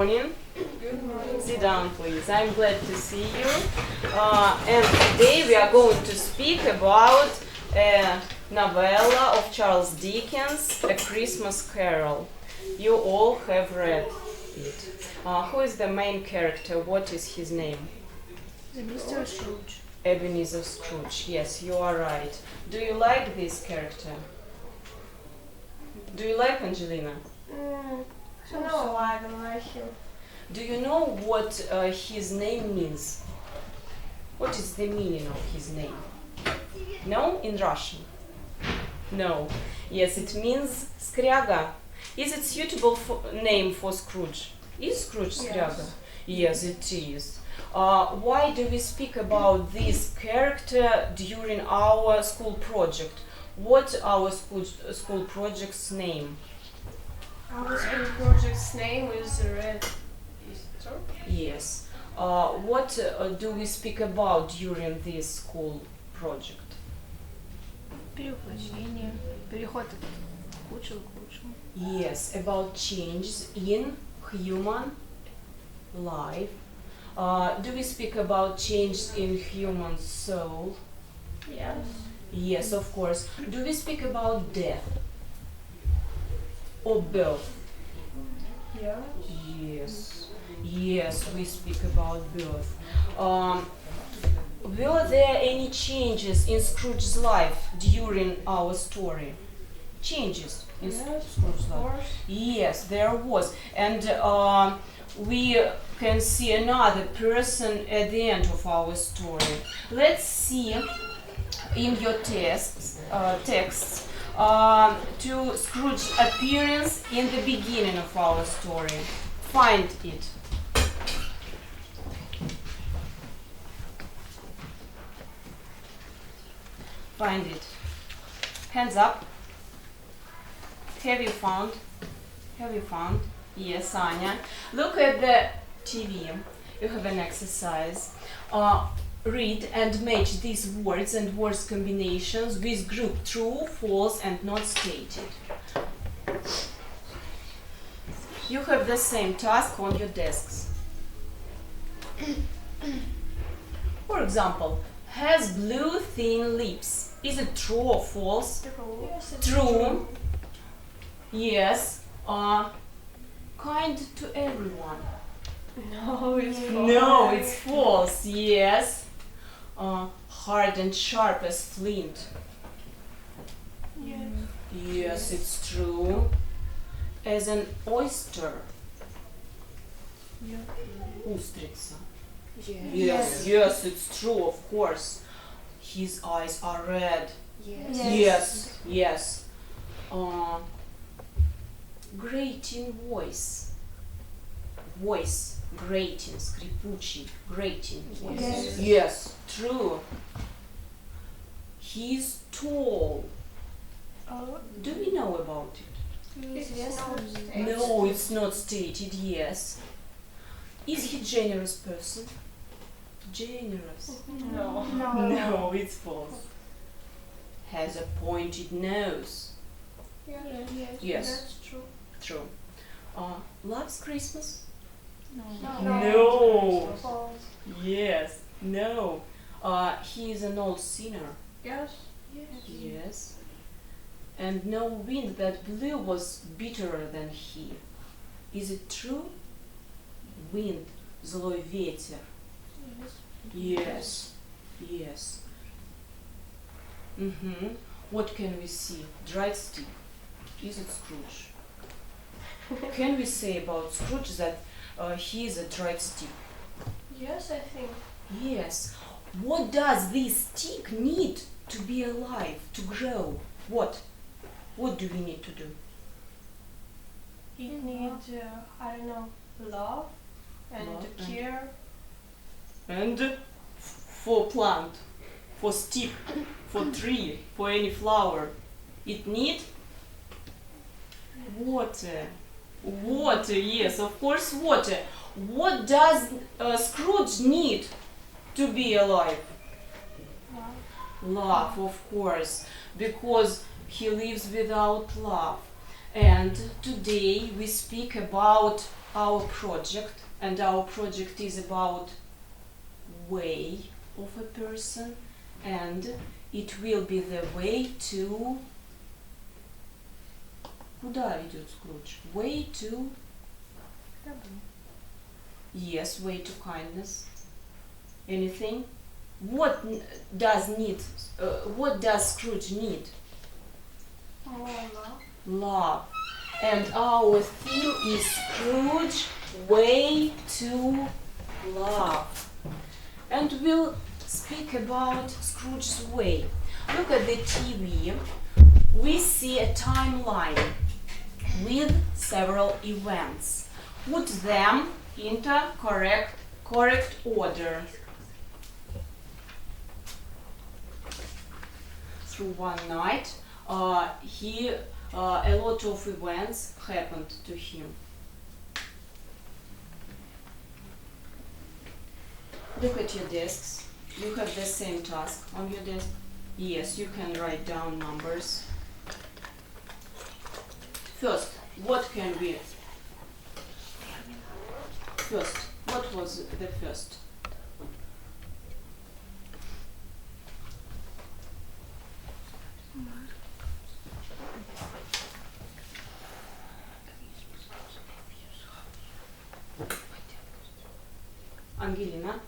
Morning. Good morning. Sit down, please. I'm glad to see you. And today we are going to speak about a novella of Charles Dickens, A Christmas Carol. You all have read it. Who is the main character? What is his name? Mr. Scrooge. Ebenezer Scrooge. Yes, you are right. Do you like this character? Do you like Angelina? No, I don't like him. Do you know what his name means? What is the meaning of his name? No? In Russian? No. Yes, it means Skryaga. Is it suitable name for Scrooge? Is Scrooge Skryaga? Yes, it is. Why do we speak about this character during our school project? What's our school project's name? Our school project's name is Red. Yes. What do we speak about during this school project? Перевоплощение. Переход к лучшему. Yes, about changes in human life. Do we speak about change in human soul? Yes. Yes, of course. Do we speak about death or birth? Yeah. Yes. Yes, we speak about birth. Were there any changes in Scrooge's life during our story? Changes in Scrooge's life? Yes, there was. And we can see another person at the end of our story. Let's see in your texts to Scrooge's appearance in the beginning of our story. Find it. Find it. Hands up. Have you found? Have you found? Yes, Anya. Look at the TV. You have an exercise. Read and match these words and words combinations with group true, false, and not stated. You have the same task on your desks. For example, has blue thin lips. Is it true or false? Yes, True. Yes. Kind to everyone. No, it's false. No, it's false. Yes. Hard and sharp as flint. Yes. Yes, it's true. As an oyster. Yeah. Устрица. Yes. Yes, it's true, of course. His eyes are red. Yes. Yes. Grating voice. Voice. Grating. Скрипучий. Grating voice. Yes. Yes, true. He's tall. Do we know about it? No, it's not stated, yes. Is he generous person? Generous. No. No, it's false. Has a pointed nose. Yes. That's true. True. Loves Christmas? No. No. False. Yes. No. He is an old sinner. Yes. Yes. And no wind that blew was bitterer than he. Is it true? Wind, злой ветер. Yes. Yes. What can we see? Dried stick. Is it Scrooge? Can we say about Scrooge that he is a dried stick? Yes, I think. Yes. What does this stick need to be alive, to grow? What? What do we need to do? It needs, I don't know, love and Love and- care. And for plant, for stick, for tree, for any flower, it need water. Water, yes, of course, water. What does Scrooge need to be alive? Love, of course, because he lives without love. And today we speak about our project, and our project is about way of a person, and it will be the way to... Куда идет Scrooge? Way to... Yes, way to kindness. Anything? What does Scrooge need? Love. And our theme is Scrooge, way to love. And we'll speak about Scrooge's way. Look at the TV. We see a timeline with several events. Put them into correct order. Through one night, a lot of events happened to him. Look at your desks. You have the same task on your desk. Yes, you can write down numbers. First, what can be? First, what was the first? Angelina?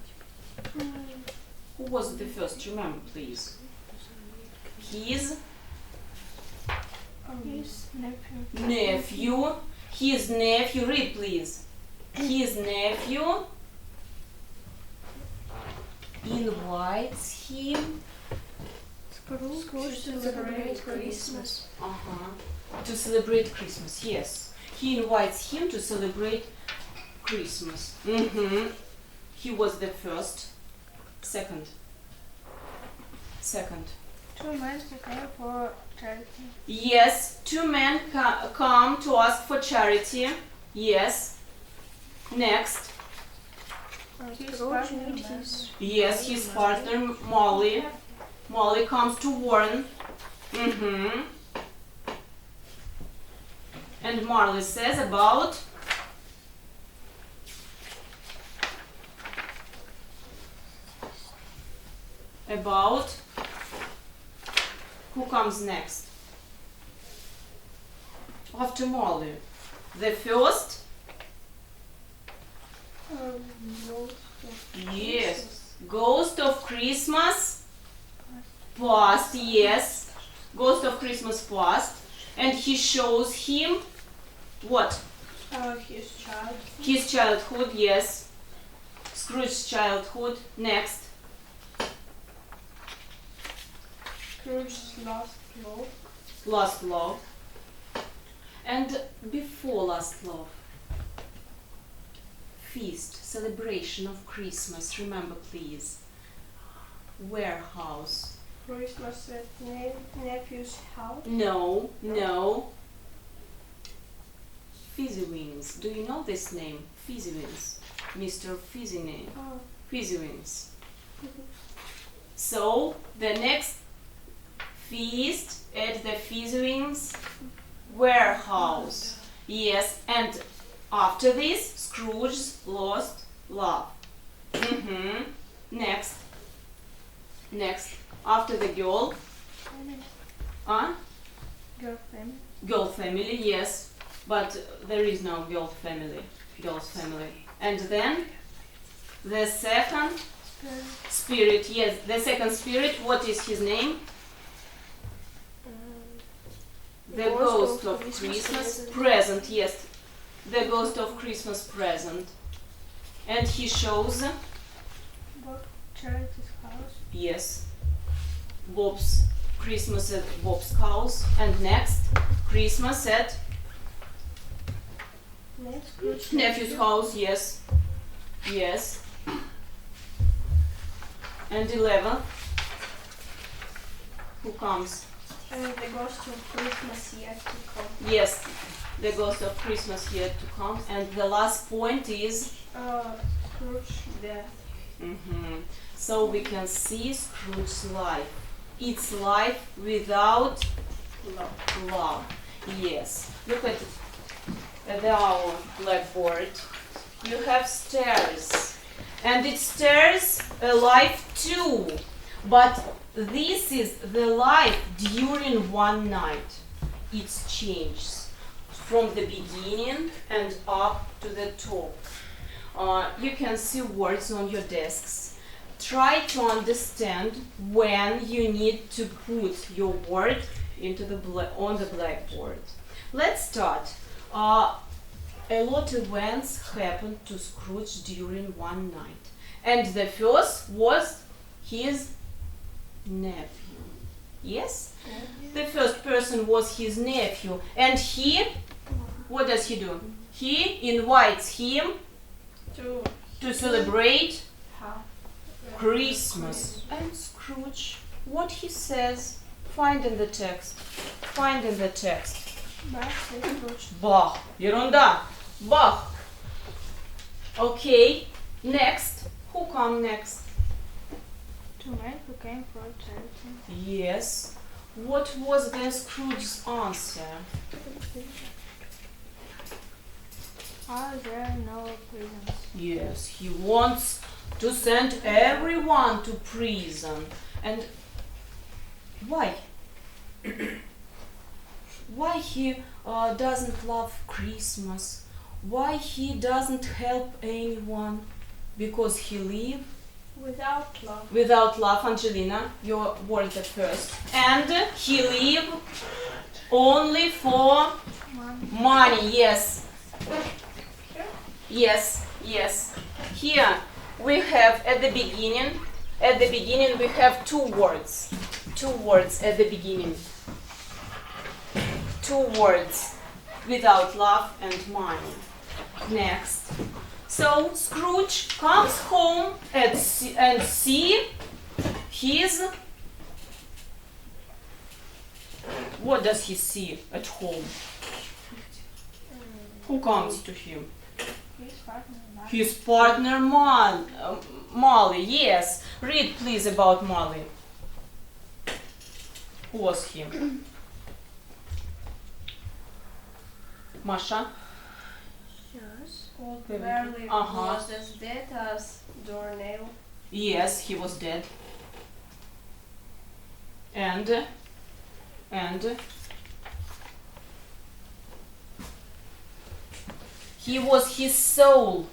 Who was the first? Remember, please. His nephew. His nephew. Read, please. His nephew invites him Scrooge to celebrate Christmas. To celebrate Christmas, yes. He invites him to celebrate Christmas. He was the first. Second. Two men came for charity. Yes, two men come to ask for charity. Yes. Next. Yes, his partner Molly. Molly comes to warn. And Marley says about who comes next? After Molly. The first? Yes. Ghost of Christmas Past, yes. Ghost of Christmas Past. And he shows him what? His childhood. His childhood, yes. Scrooge's childhood. Next. Scrooge's last love. Last love. And before last love. Feast, celebration of Christmas. Remember, please. Warehouse. Christmas at nephew's house. No. Fizzywings. Do you know this name? Fizzywings. Mr. Fizzywings. Fizzywings. So, the next feast at the Fizzywings warehouse. Yes, and after this, Scrooge's lost love. Next. After the girl. Girl family. Girl family, yes. But there is no girl's family. And then the second spirit, yes. The second spirit, what is his name? The ghost of Christmas present, yes. The ghost of Christmas present. And he shows Charity's house. Yes. Bob's Christmas at Bob's house. And next, Christmas at nephew's house, yes. And 11th, who comes? The ghost of Christmas yet to come. Yes, the ghost of Christmas yet to come. And the last point is Scrooge's death. So we can see Scrooge's life. It's life without love. Yes. Look at our blackboard. You have stairs. And it's stairs alive too. But this is the life during one night. It's changes from the beginning and up to the top. You can see words on your desks. Try to understand when you need to put your word into on the blackboard. Let's start. A lot of events happened to Scrooge during one night. And the first was his nephew. Yes? The first person was his nephew. And he, what does he do? He invites him to celebrate Christmas. And Scrooge, what he says, find in the text. Find in the text. Бах. Ерунда. Бах. Okay. Next. Who come next? Two men who came for charity. Yes. What was the Scrooge's answer? Are there no prisons? Yes, he wants to send everyone to prison. And why? Why he doesn't love Christmas? Why he doesn't help anyone? Because he lives Without love. without love. Angelina, your word at first. And he lives only for money. Yes. Yes, yes. Here we have at the beginning we have two words. Two words at the beginning. Two words, without love and money. Next. So Scrooge comes home and see his. What does he see at home? Who comes to him? His partner Molly. Yes. Read please about Molly. Who was he? Masha? Yes. Old Barley was as dead as doornail. Yes, he was dead. And he was his soul.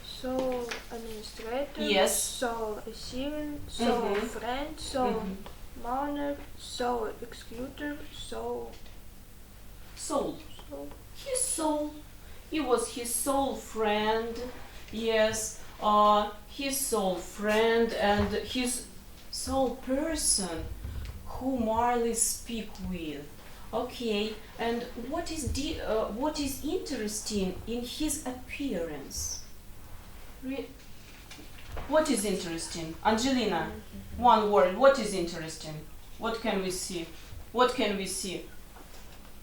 Soul administrator. Yes. Soul assistant. Soul friend. Soul mourner. Soul executor. Soul. His soul. He was his soul friend. Yes. His soul friend and his soul person who Marley speak with. Okay. And what is interesting in his appearance? What is interesting? Angelina, one word. What is interesting? What can we see? What can we see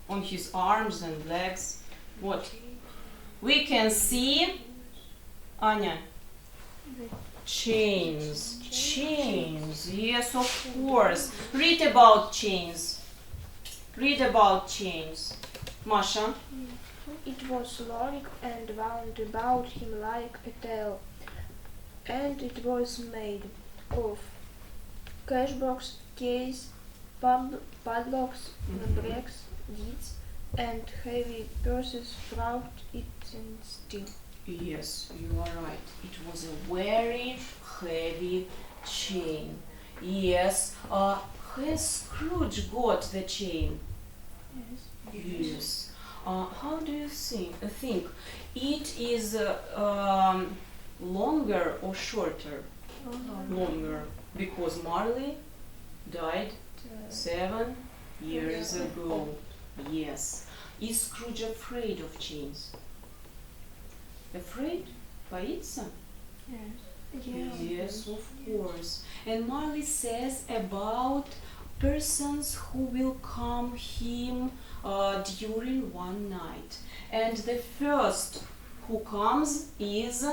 on his arms and legs? What? We can see, Anya, chains. Chains. Yes, of course. Read about chains. Read about chains. Masha? It was long and wound about him like a tail, and it was made of cashbox, keys, padlocks, bricks, deeds, and heavy purses throughout it in steel. Yes, you are right. It was a very heavy chain. Yes. Has Scrooge got the chain? Yes. How do you think? It is longer or shorter? Longer, because Marley died 7 years ago. Yes. Is Scrooge afraid of chains? Afraid? Боится? Yes, of course. And Marley says about persons who will come him during one night. And the first who comes is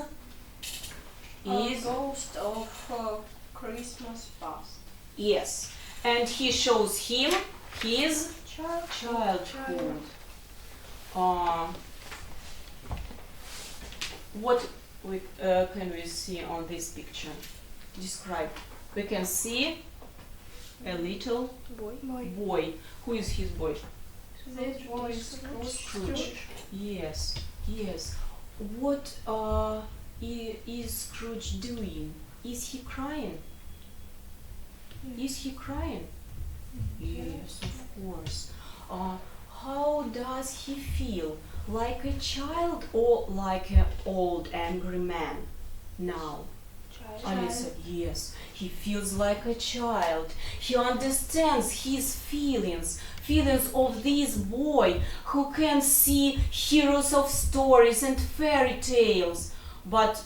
A ghost of Christmas past. yes. And he shows him his Childhood. What can we see on this picture? Describe. We can see a little boy. Who is his boy? This boy is Scrooge. Yes. What is Scrooge doing? Is he crying? Is he crying? Yes, of course. How does he feel? Like a child or like an old angry man now? Alisa, yes, he feels like a child. He understands his feelings of this boy who can see heroes of stories and fairy tales. But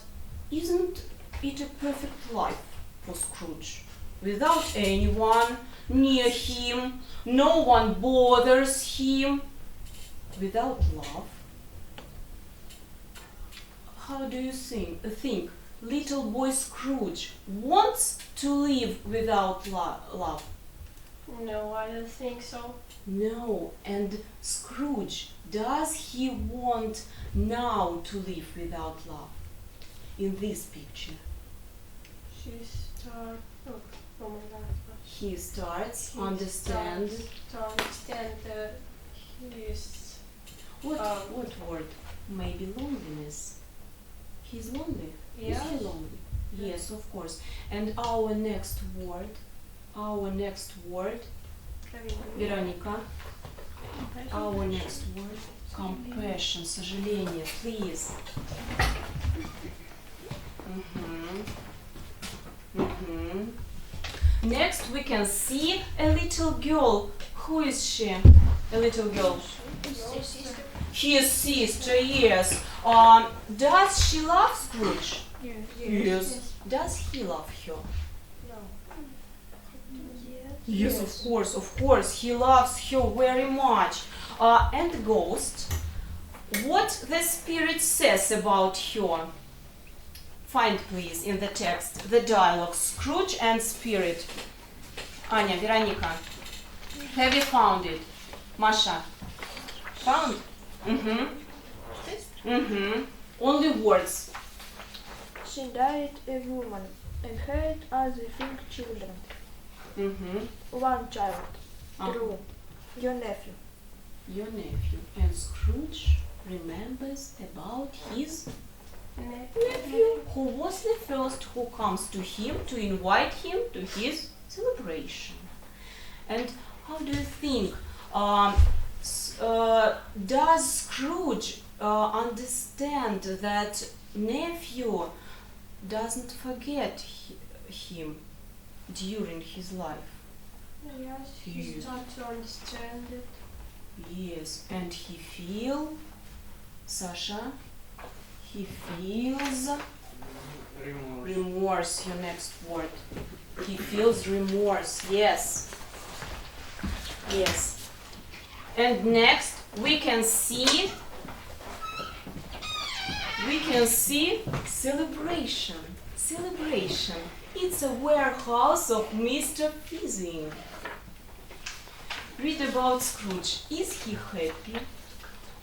isn't it a perfect life for Scrooge? Without anyone near him, no one bothers him. Without love. How do you think little boy Scrooge wants to live without love? No, I don't think so. No, and Scrooge, does he want now to live without love? In this picture. He starts to understand his what word? Maybe loneliness. He's lonely. Yeah. Is he lonely? Yes, of course. And our next word, Veronica, our next word, compassion, сожаление, please. Next we can see a little girl. Who is she? A little girl. His sister, yes. Does she love Scrooge? Yes. Does he love her? Yes, of course, he loves her very much. And the ghost, what the spirit says about her? Find, please, in the text, the dialogue, Scrooge and spirit. Anya, Veronica, have you found it? Masha, found? Only words. She died a woman and had other 5 children. One child, true, your nephew. Your nephew. And Scrooge remembers about his nephew, who was the first who comes to him to invite him to his celebration. And how do you think, does Scrooge understand that nephew doesn't forget him during his life? Yes, he starts to understand it. Yes, and he feels, Sasha, he feels remorse, your next word. He feels remorse, yes. Yes. And next we can see celebration. Celebration. It's a warehouse of Mr. Fizzing. Read about Scrooge. Is he happy?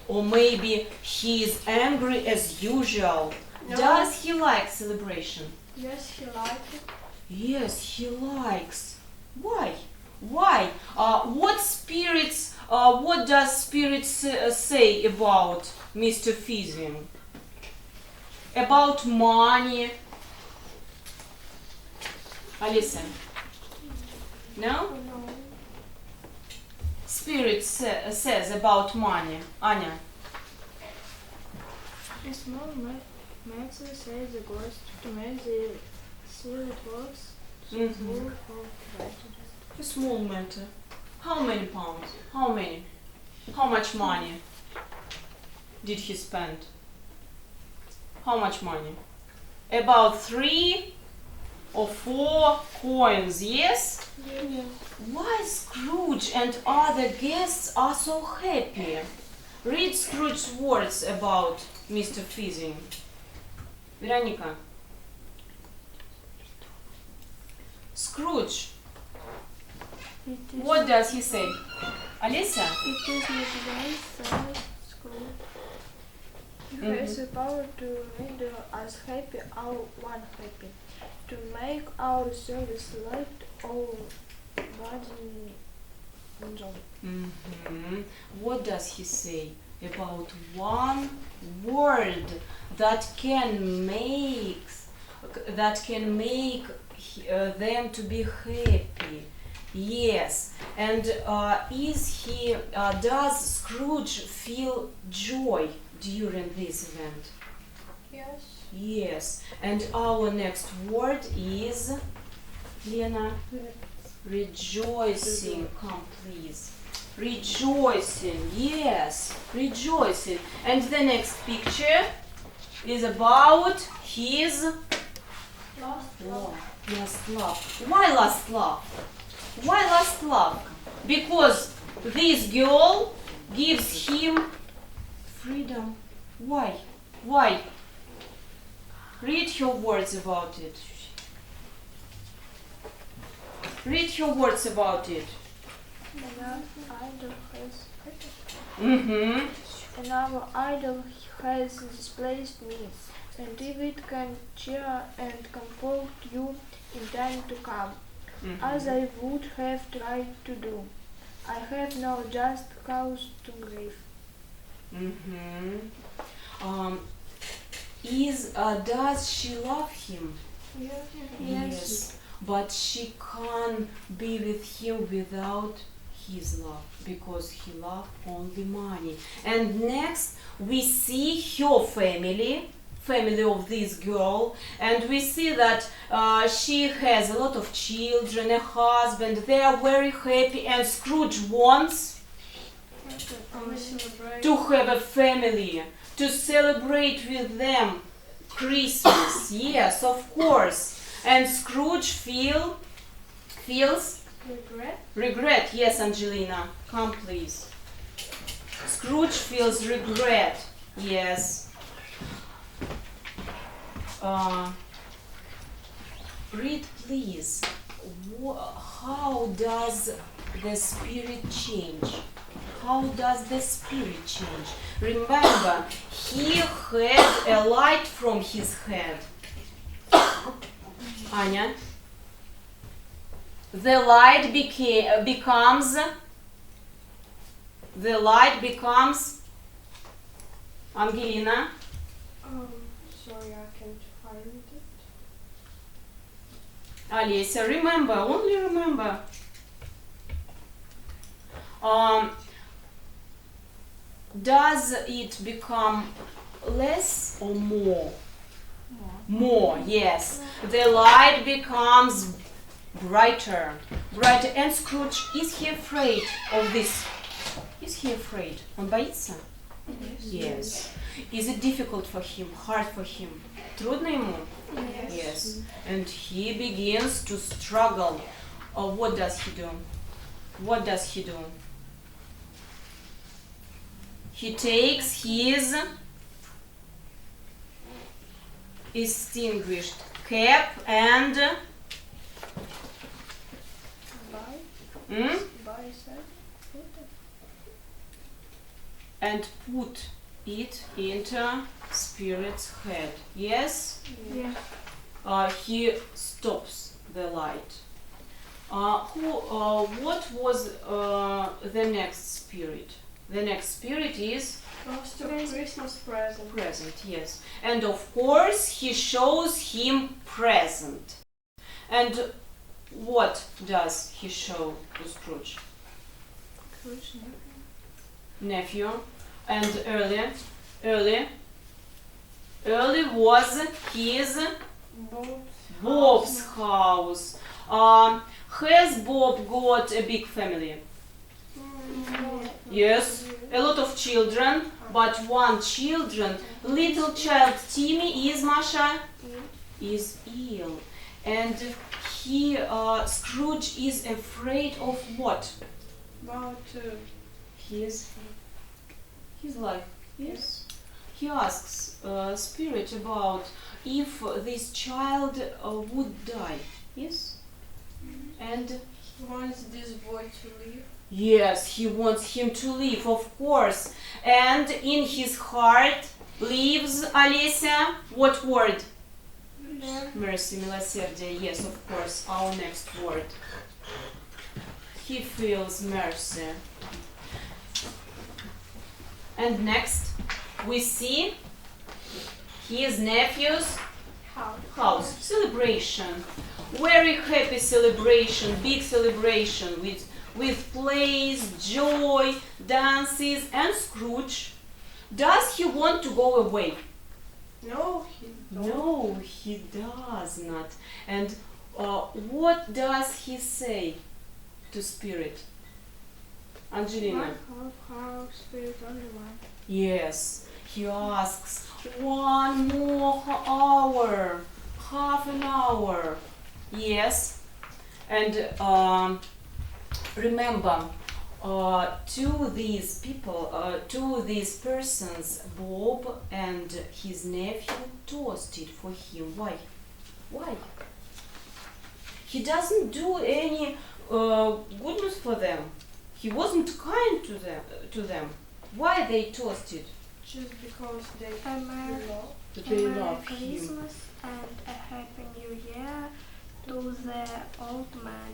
Or maybe he is angry as usual? No. Does he like celebration? Yes, he likes it. Yes, he likes. Why? Why? What does spirits say about Mr. Fizzing? About money? Alisa? No? No. Spirit says about money. Anya? A small matter says the ghost to make the spirit works full of gratitude. A small matter. How many pounds? How many? How much money did he spend? How much money? About 3 or 4 coins, yes? Yes. Why Scrooge and other guests are so happy? Read Scrooge's words about Mr. Fizzing. Veronica. Scrooge. What does he say? Олеся? It is not very sad, Scrooge. He has the power to render us happy, our one happy, to make our service light, our body enjoy. What does he say about one word that can make them to be happy? Yes, and does Scrooge feel joy during this event? Yes. Yes, and our next word is, Lena? Rejoicing. Come, please. Rejoicing, yes, rejoicing. And the next picture is about his Last last love. Why last love? Why last love? Because this girl gives him freedom. Why? Why? Read her words about it. Read her words about it. And our idol has displaced me, and if it can cheer and comfort you in time to come, as I would have tried to do, I have no just cause to grieve. Does she love him? Yes. But she can't be with him without his love, because he loves only money. And next we see her family of this girl, and we see that she has a lot of children, a husband, they are very happy, and Scrooge wants to have a family, to celebrate with them Christmas. Yes, of course. And Scrooge feels regret. Yes, Angelina, come please. Scrooge feels regret. Yes. Read please. How does the spirit change? How does the spirit change? Remember, he had a light from his head. Anya? The light becomes Angelina? Sorry, I can't find it. Олеся, remember, only remember. Does it become less or more? More, yes. The light becomes brighter. And Scrooge, is he afraid of this? Is he afraid? Он боится? Yes. Is it difficult for him? Hard for him? Трудно ему? Yes. And he begins to struggle. What does he do? What does he do? He takes his extinguished cap and and put it into Spirit's head. Yes? Yeah. He stops the light. What was the next spirit? The next spirit is Christmas present. Present, yes. And of course he shows him present. And what does he show to Scrooge? Nephew. And early was his Bob's house. Has Bob got a big family? Yes, a lot of children, but one little child Timmy is, Masha? Is ill. And Scrooge is afraid of what? About His life. Yes. He asks Spirit about if this child would die. Yes. And wants this boy to live. Yes, he wants him to live, of course. And in his heart lives, Олеся, what word? Mercy, милосердие. Yes, of course, our next word. He feels mercy. And next, we see his nephew's house. Celebration. Very happy celebration, big celebration with plays, joy, dances, and Scrooge. Does he want to go away? No, he don't. No, he does not. And what does he say to Spirit? Angelina? Half spirit, only one. Yes, he asks one more hour, half an hour. Yes, and remember, to these people, to these persons, Bob and his nephew toasted for him. Why? Why? He doesn't do any goodness for them. He wasn't kind to them. Why they toasted? Just because they Merry They love him. Christmas and a Happy New Year to the old man.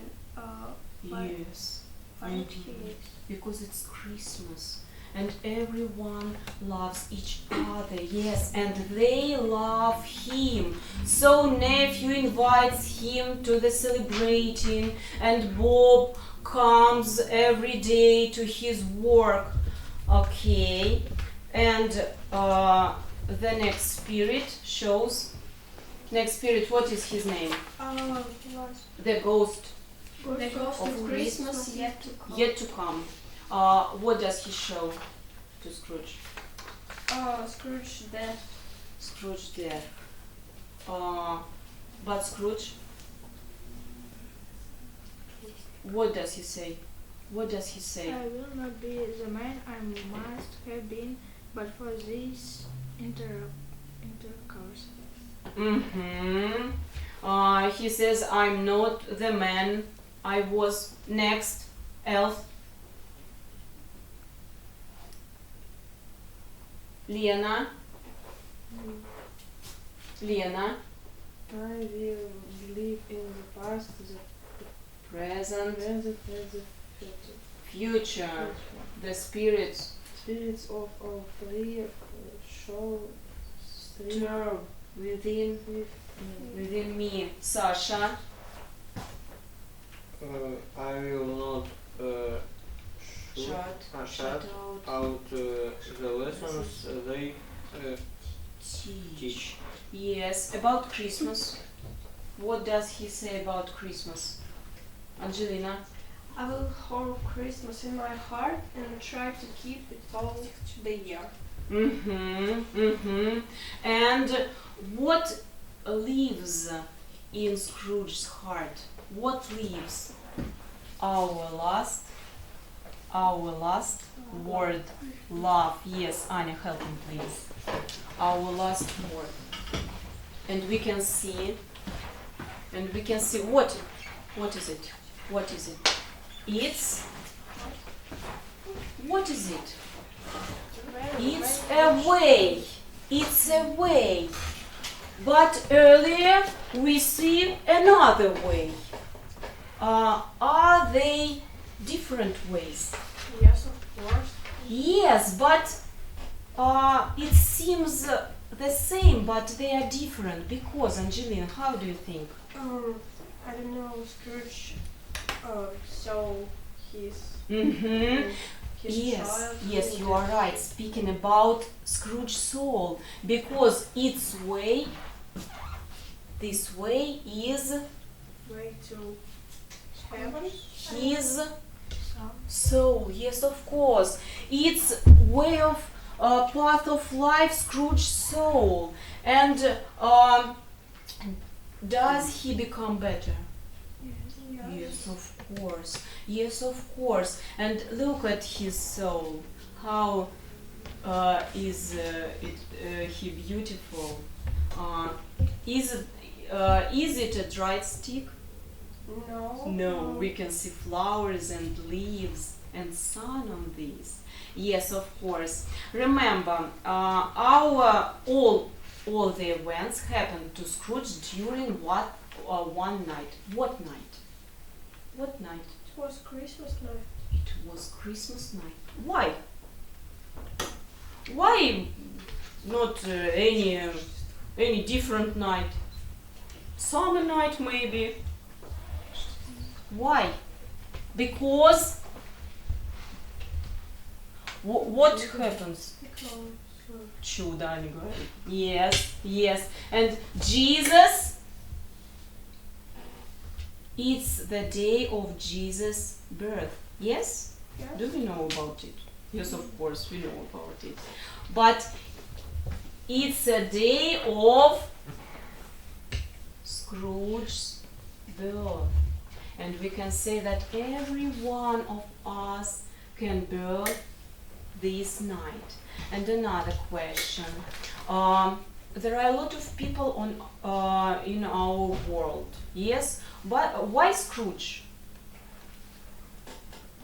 Yes. Five Mhm. years. Because it's Christmas and everyone loves each other, yes, and they love him. So nephew invites him to the celebrating, and Bob comes every day to his work. Okay, and the next spirit shows. Next spirit, what is his name? The ghost. The ghost of Christmas yet to come. Yet to come. What does he show to Scrooge? Scrooge dead. Scrooge dead. But Scrooge, what does he say? What does he say? I will not be the man I must have been, but for this intercourse. Mm-hmm. He says, I'm not the man I was. Next, elf. Lena. Lena. I will live in the past, the Present. present, and the Future. The spirits. spirits of all three show stream Term. Within me. Sasha. I will not shut out the lessons they teach. Yes. About Christmas. What does he say about Christmas? Angelina. I will hold Christmas in my heart and try to keep it all the year. And what lives in Scrooge's heart? What lives? Our last word, love. Yes, Anya, help me please. Our last word. And we can see what is it? What is it? It's what is it? It's a way. It's a way. But earlier we see another way. Are they different ways? Yes, of course. Yes, but it seems the same, but they are different. Because, Angelina, how do you think? I don't know, Scrooge. So his child. Yes, you are right. Speaking about Scrooge's soul, because its way, this way is Way to heaven. his soul. Yes, of course. It's way of path of life, Scrooge's soul. And does he become better? Yes, of course. Yes, of course. And look at his soul. How is he beautiful? Is it a dried stick? No. No, we can see flowers and leaves. and sun on this. Yes, of course. Remember, our all the events happened to Scrooge during one night. What night? What night? It was Christmas night. It was Christmas night. Why? Why not any different night? Summer night maybe. Why? Because what happens? Чудо, они говорят. Yes, yes. And Jesus, it's the day of Jesus' birth. Yes? Yes. Do we know about it? Yes, of course, we know about it. But it's a day of Scrooge's birth. And we can say that every one of us can birth this night. And another question. There are a lot of people in our world. Yes? But why Scrooge?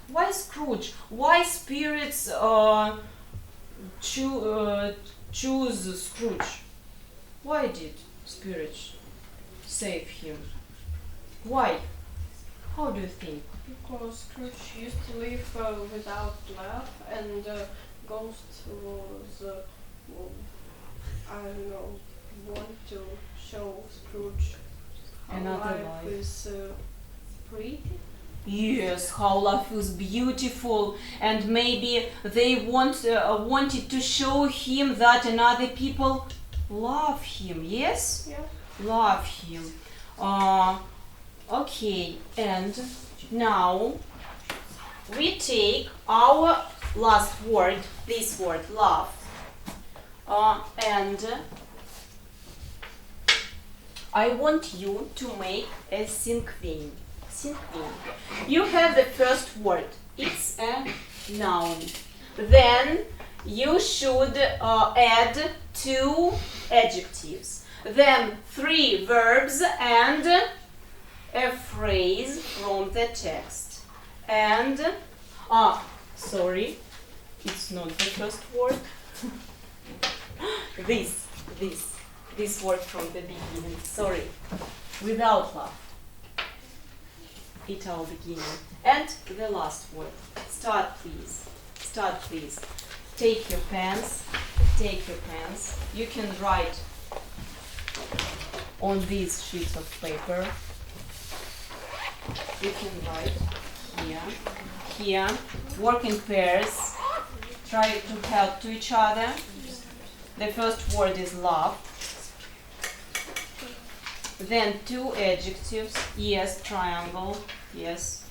Why Scrooge? Why spirits choose Scrooge? Why did spirits save him? Why? How do you think? Because Scrooge used to live without love, and ghost was, I don't know, want to show Scrooge how Another life life. is pretty. Yes, how life is beautiful, and maybe they wanted to show him that another people love him. Yes, Yeah. love him. Okay, and now we take our last word, this word, love, and I want you to make a synchwin. You have the first word, it's a noun. Then you should add 2 adjectives. Then 3 verbs and a phrase from the text. And, sorry, it's not the first word. This word from the beginning, sorry, without love. It all beginning. And the last word. Start please. Start please. Take your pens. You can write on these sheets of paper. You can write here. Work in pairs. Try to help to each other. The first word is love. Then 2 adjectives. Yes, triangle. Yes.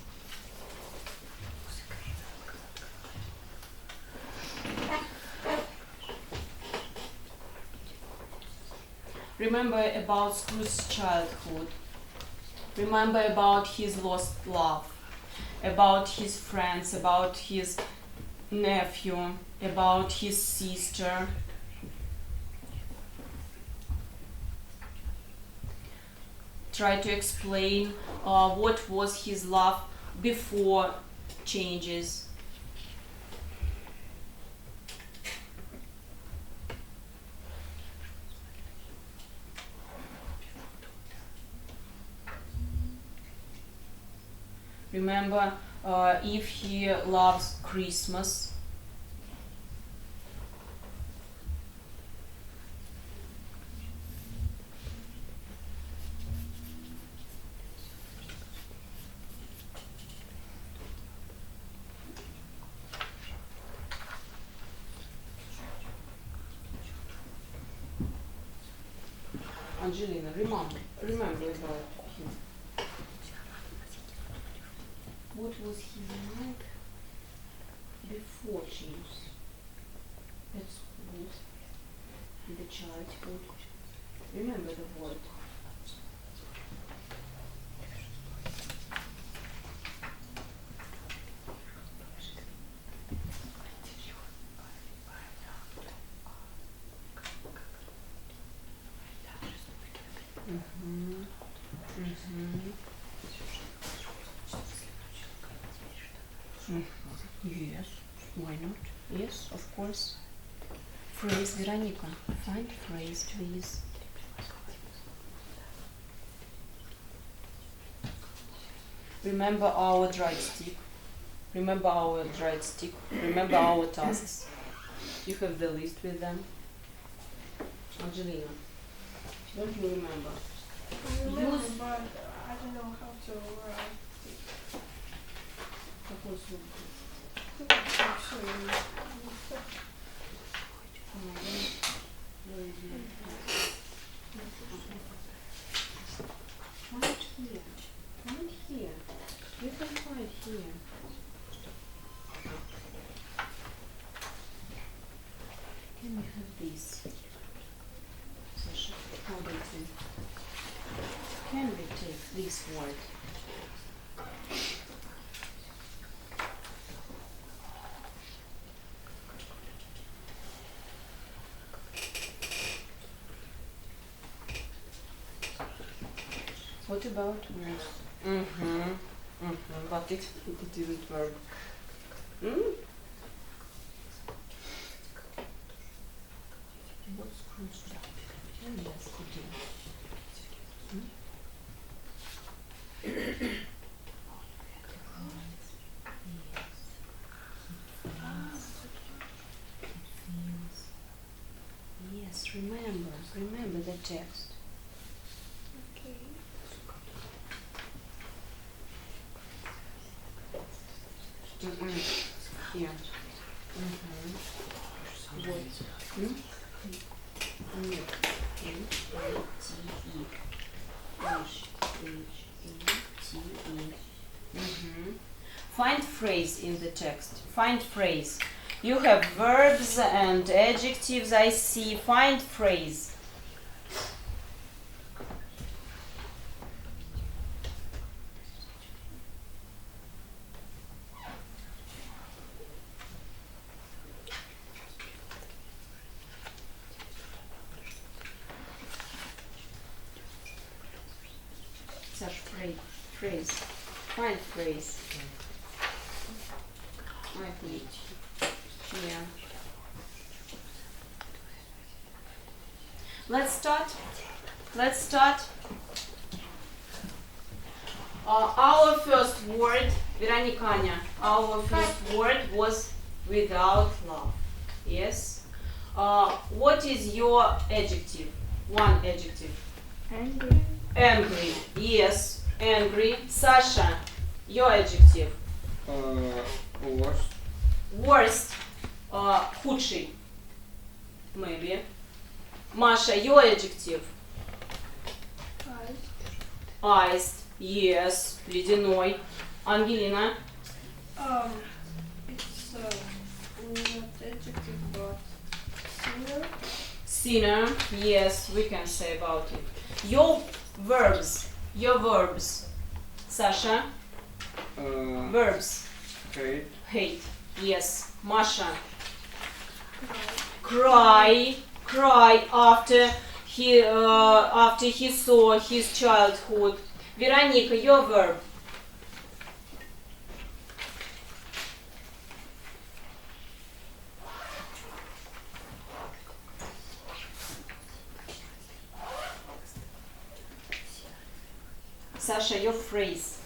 Remember about Scrooge's childhood. Remember about his lost love. About his friends. About his nephew. About his sister. Try to explain what was his love before changes. Remember if he loves Christmas. Angelina, remember about him. What was his life before change? At school, in the childhood. Remember the word. Yes, why not? Yes, of course. Phrase, Veronica. Find phrase, please. Remember our dried stick. Remember our dried stick. Remember our tasks. You have the list with them. Angelina, don't you remember? I remember, but I don't know how to write it. Какой звук? Actually, Find here. Find here. You can find here. Can we have this? Sasha, how do you think? Can we take this word? What about words? But it didn't work. What's Scrooge? Yes, it Yes, remember the text. Okay. Here. Вот. Нет. Find phrase in the text. Find phrase. You have verbs and adjectives, I see. Find phrase. Саш, phrase. Find phrase. I think. Yeah. Let's start. Our first word, Veronica, our first word was without love. Yes. What is your adjective? One adjective. Angry. Angry. Yes. Angry. Sasha, your adjective. Worst. Worst. Худший. Maybe. Masha, your adjective. Iced. Yes. Ледяной. Ангелина. it's not adjective, but sinner. Sinner. Yes, we can say about it. Your verbs. Sasha. Verbs. Hate. Hate. Yes. Masha. Cry after he saw his childhood. Veronica, your verb. Sasha, your phrase.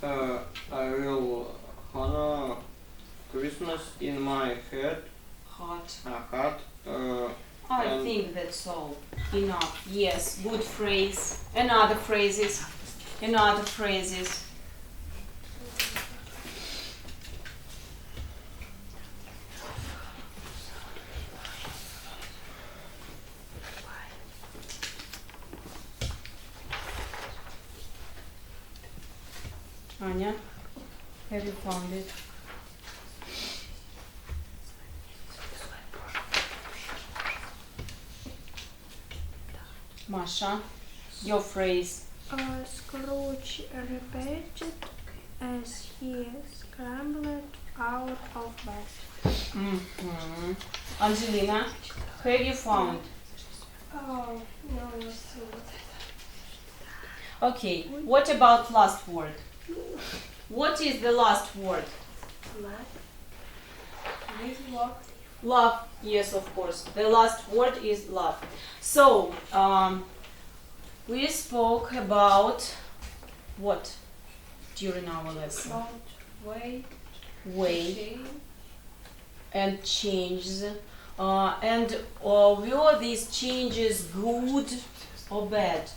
I will honor Christmas in my head. Hot. I And think that's all. Enough. Yes, good phrase. Another phrases. Anya, have you found it? Masha, your phrase. Scrooge repeated as he scrambled out of bed. Angelina, have you found? Oh, no, not so. Okay, what about last word? What is the last word? With love. Love, yes, of course. The last word is love. So, we spoke about what during our lesson? About weight. Weight Change. and changes. And were these changes good or bad?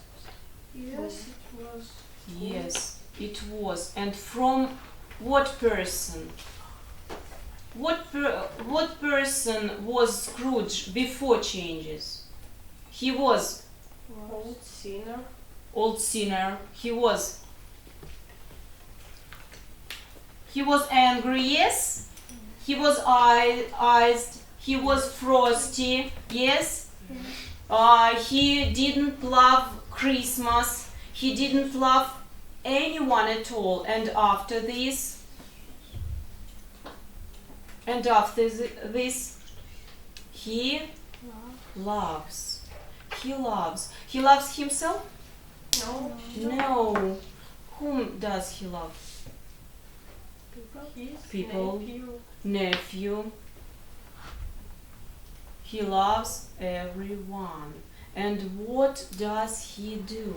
Yes, it was. Yes, it was. And from what person? What person was Scrooge before changes? He was Old sinner. old sinner. He was angry, yes. He was iced. He was frosty, yes. He didn't love Christmas. He didn't love anyone at all. And after this, he loves. He loves. He loves himself? No. No. Whom does he love? His People. nephew. Nephew. He loves everyone. And what does he do?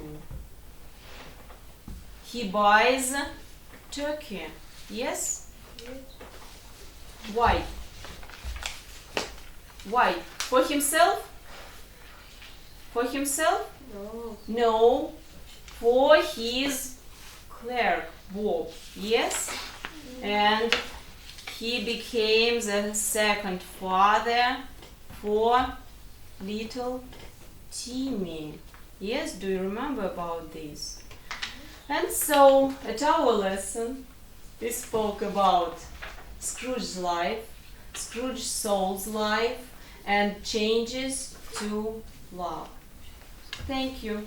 He buys turkey. Yes? Yes. Why? Why? For himself? For himself? No. No. For his clerk, Bob. Yes? And he became the second father for little Timmy. Yes, do you remember about this? And so, at our lesson, we spoke about Scrooge's life, Scrooge soul's life, and changes to love. Thank you.